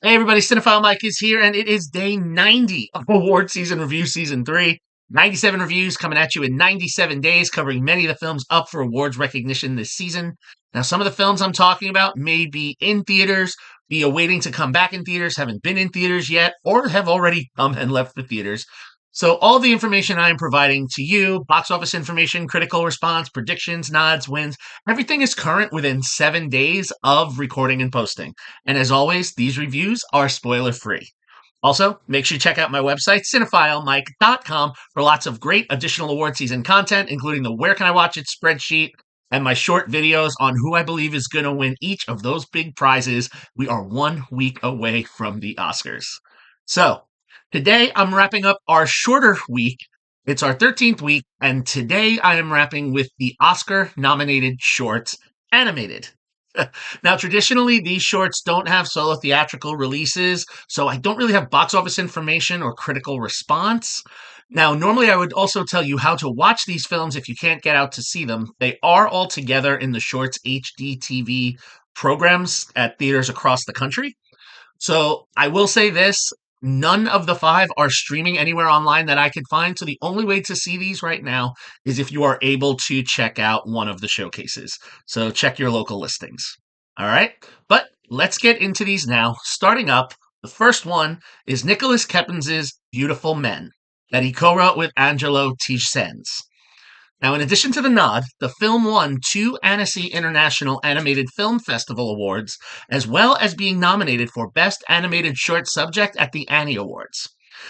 Hey everybody, Cinephile Mike is here, and it is day 90 of Award Season Review Season 3. 97 reviews coming at you in 97 days, covering many of the films up for awards recognition this season. Now, some of the films I'm talking about may be in theaters, be awaiting to come back in theaters, haven't been in theaters yet, or have already come and left the theaters. So, all the information I am providing to you, box office information, critical response, predictions, nods, wins, everything is current within 7 days of recording and posting. And as always, these reviews are spoiler free. Also, make sure you check out my website, cinephilemike.com, for lots of great additional award season content, including the Where Can I Watch It spreadsheet and my short videos on who I believe is going to win each of those big prizes. We are 1 week away from the Oscars. So, today I'm wrapping up our shorter week. It's our 13th week, and today I am wrapping with the Oscar nominated shorts animated. Now, traditionally, these shorts don't have solo theatrical releases, so I don't really have box office information or critical response. Now, normally I would also tell you how to watch these films if you can't get out to see them. They are all together in the Shorts HD TV programs at theaters across the country. So I will say this. None of the five are streaming anywhere online that I could find. So the only way to see these right now is if you are able to check out one of the showcases. So check your local listings. All right. But let's get into these now. Starting up, the first one is Nicolas Keppens' Beautiful Men that he co-wrote with Angelo Teixeira. Now, in addition to the nod, the film won 2 Annecy International Animated Film Festival awards, as well as being nominated for Best Animated Short Subject at the Annie Awards.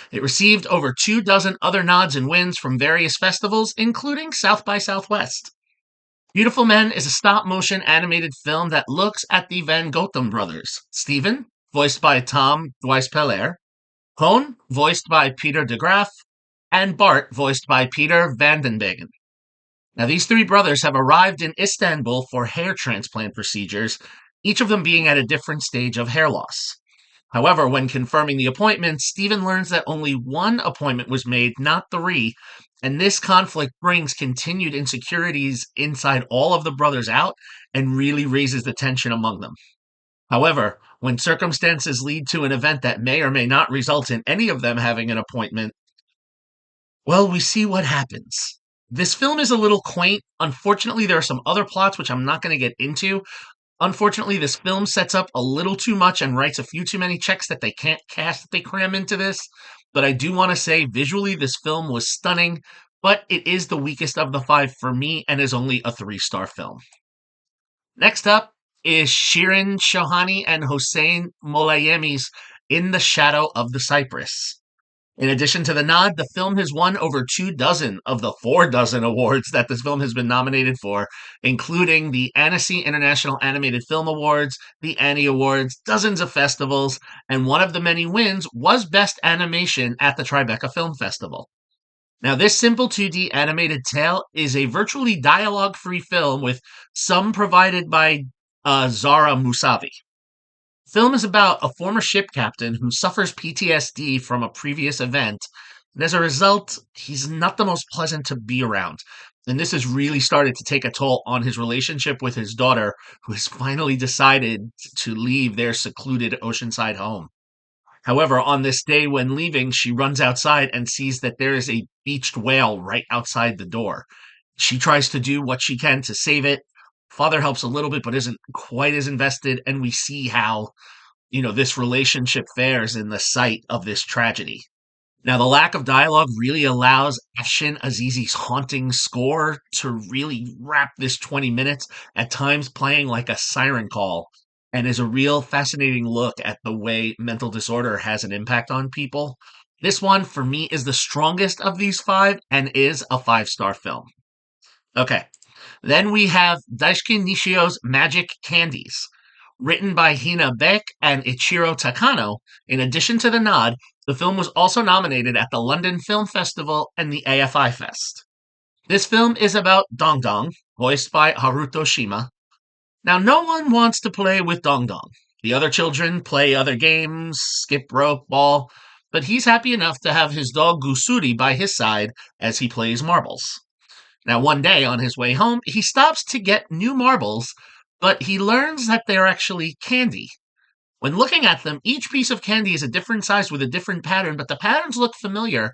It received over 2 dozen other nods and wins from various festivals, including South by Southwest. Beautiful Men is a stop-motion animated film that looks at the Van Gotham brothers. Stephen, voiced by Tom Dwyer-Peller, Hone, voiced by Peter de Graaf, and Bart, voiced by Peter Vandenbegen. Now, these 3 brothers have arrived in Istanbul for hair transplant procedures, each of them being at a different stage of hair loss. However, when confirming the appointment, Stephen learns that only 1 appointment was made, not 3, and this conflict brings continued insecurities inside all of the brothers out and really raises the tension among them. However, when circumstances lead to an event that may or may not result in any of them having an appointment, well, we see what happens. This film is a little quaint. Unfortunately, there are some other plots which I'm not going to get into. Unfortunately, this film sets up a little too much and writes a few too many checks that they can't cash that they cram into this. But I do want to say, visually, this film was stunning, but it is the weakest of the 5 for me and is only a 3-star film. Next up is Shirin Sohani and Hossein Molayemi's In the Shadow of the Cypress. In addition to the nod, the film has won over 2 dozen of the 4 dozen awards that this film has been nominated for, including the Annecy International Animated Film Awards, the Annie Awards, dozens of festivals, and one of the many wins was Best Animation at the Tribeca Film Festival. Now, this simple 2D animated tale is a virtually dialogue-free film with some provided by Zara Musavi. Film is about a former ship captain who suffers PTSD from a previous event, and as a result, he's not the most pleasant to be around. And this has really started to take a toll on his relationship with his daughter, who has finally decided to leave their secluded oceanside home. However, on this day when leaving, she runs outside and sees that there is a beached whale right outside the door. She tries to do what she can to save it. Father helps a little bit, but isn't quite as invested, and we see how this relationship fares in the sight of this tragedy. Now, the lack of dialogue really allows Afshin Azizi's haunting score to really wrap this 20 minutes, at times playing like a siren call, and is a real fascinating look at the way mental disorder has an impact on people. This one, for me, is the strongest of these 5 and is a 5-star film. Okay, then we have Daisuke Nishio's Magic Candies. Written by Hina Beck and Ichiro Takano, in addition to the nod, the film was also nominated at the London Film Festival and the AFI Fest. This film is about Dong Dong, voiced by Haruto Shima. Now, no one wants to play with Dong Dong. The other children play other games, skip rope, ball, but he's happy enough to have his dog Gusuri by his side as he plays marbles. Now, one day on his way home, he stops to get new marbles, but he learns that they're actually candy. When looking at them, each piece of candy is a different size with a different pattern, but the patterns look familiar.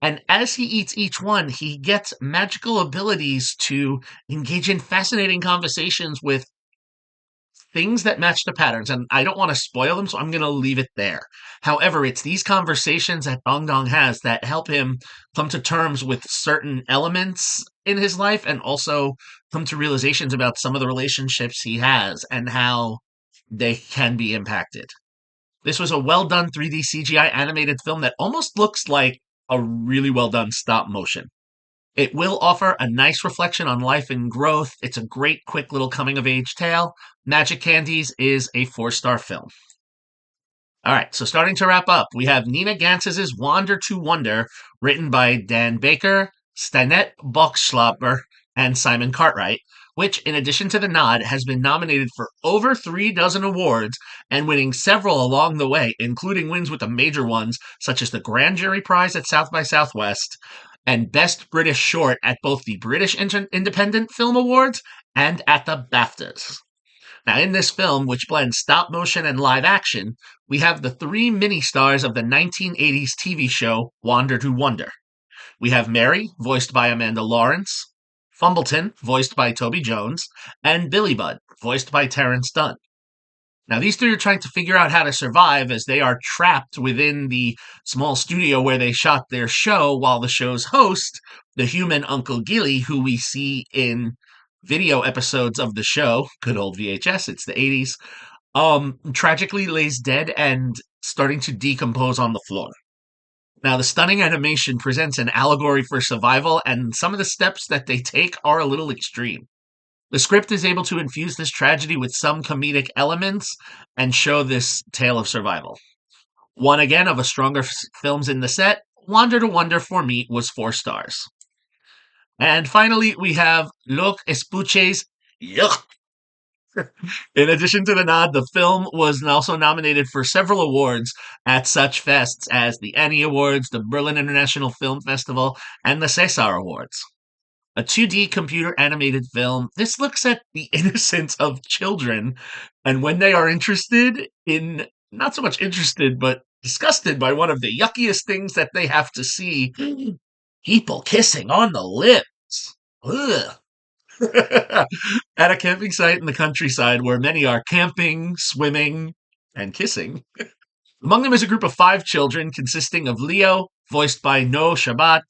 And as he eats each one, he gets magical abilities to engage in fascinating conversations with things that match the patterns. And I don't want to spoil them, so I'm going to leave it there. However, it's these conversations that Dong Dong has that help him come to terms with certain elements in his life and also come to realizations about some of the relationships he has and how they can be impacted. This was a well done 3D CGI animated film that almost looks like a really well done stop motion. It will offer a nice reflection on life and growth. It's a great, quick little coming of age tale. Magic Candies is a 4-star film. All right, so starting to wrap up, we have Nina Gantz's Wander to Wonder, written by Dan Baker, Stienette Bosklopper, and Simon Cartwright, which, in addition to the nod, has been nominated for over 36 awards and winning several along the way, including wins with the major ones, such as the Grand Jury Prize at South by Southwest and Best British Short at both the British Independent Film Awards and at the BAFTAs. Now, in this film, which blends stop motion and live action, we have the 3 mini stars of the 1980s TV show Wander to Wonder. We have Mary, voiced by Amanda Lawrence, Fumbleton, voiced by Toby Jones, and Billy Budd, voiced by Terrence Dunn. Now, these 3 are trying to figure out how to survive as they are trapped within the small studio where they shot their show, while the show's host, the human Uncle Gilly, who we see in video episodes of the show, good old VHS, it's the 80s, tragically lays dead and starting to decompose on the floor. Now, the stunning animation presents an allegory for survival, and some of the steps that they take are a little extreme. The script is able to infuse this tragedy with some comedic elements and show this tale of survival. One again of the stronger films in the set, Wander to Wonder for me was 4 stars. And finally, we have Loïc Espuche's Yuck. In addition to the nod, the film was also nominated for several awards at such fests as the Annie Awards, the Berlin International Film Festival, and the César Awards. A 2D computer animated film, this looks at the innocence of children and when they are interested in, not so much interested, but disgusted by one of the yuckiest things that they have to see, people kissing on the lips. Ugh. At a camping site in the countryside where many are camping, swimming, and kissing. Among them is a group of 5 children consisting of Leo, voiced by No Shabat,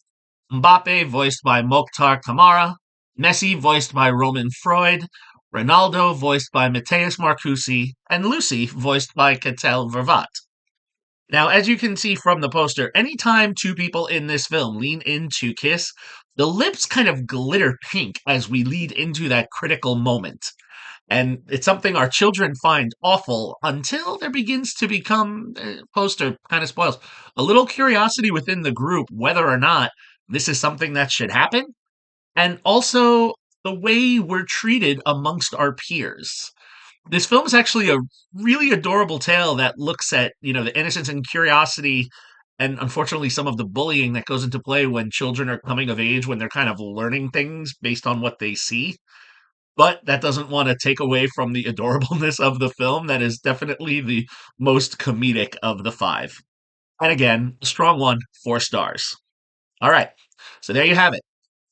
Mbappe, voiced by Mokhtar Kamara, Messi, voiced by Roman Freud, Ronaldo, voiced by Mateus Marcusi, and Lucy, voiced by Catel Vervat. Now, as you can see from the poster, anytime 2 people in this film lean in to kiss, the lips kind of glitter pink as we lead into that critical moment. And it's something our children find awful until there begins to become, poster kind of spoils, a little curiosity within the group whether or not this is something that should happen. And also the way we're treated amongst our peers. This film is actually a really adorable tale that looks at, the innocence and curiosity and unfortunately some of the bullying that goes into play when children are coming of age, when they're kind of learning things based on what they see. But that doesn't want to take away from the adorableness of the film. That is definitely the most comedic of the 5. And again, a strong one, 4 stars. All right, so there you have it.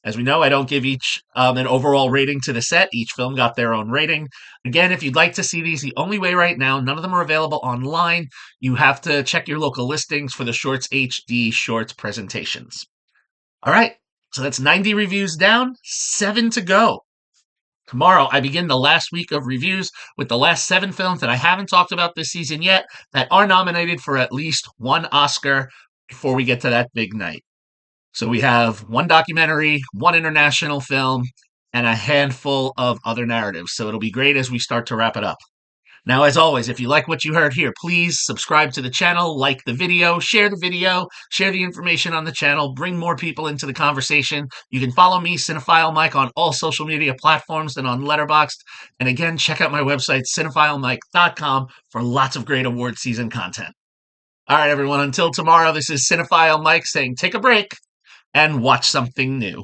As we know, I don't give each an overall rating to the set. Each film got their own rating. Again, if you'd like to see these, the only way right now, none of them are available online. You have to check your local listings for the Shorts HD Shorts presentations. All right, so that's 90 reviews down, 7 to go. Tomorrow, I begin the last week of reviews with the last 7 films that I haven't talked about this season yet that are nominated for at least 1 Oscar before we get to that big night. So we have 1 documentary, 1 international film, and a handful of other narratives. So it'll be great as we start to wrap it up. Now, as always, if you like what you heard here, please subscribe to the channel, like the video, share the information on the channel, bring more people into the conversation. You can follow me, Cinephile Mike, on all social media platforms and on Letterboxd. And again, check out my website, cinephilemike.com, for lots of great award season content. All right, everyone, until tomorrow, this is Cinephile Mike saying take a break and watch something new.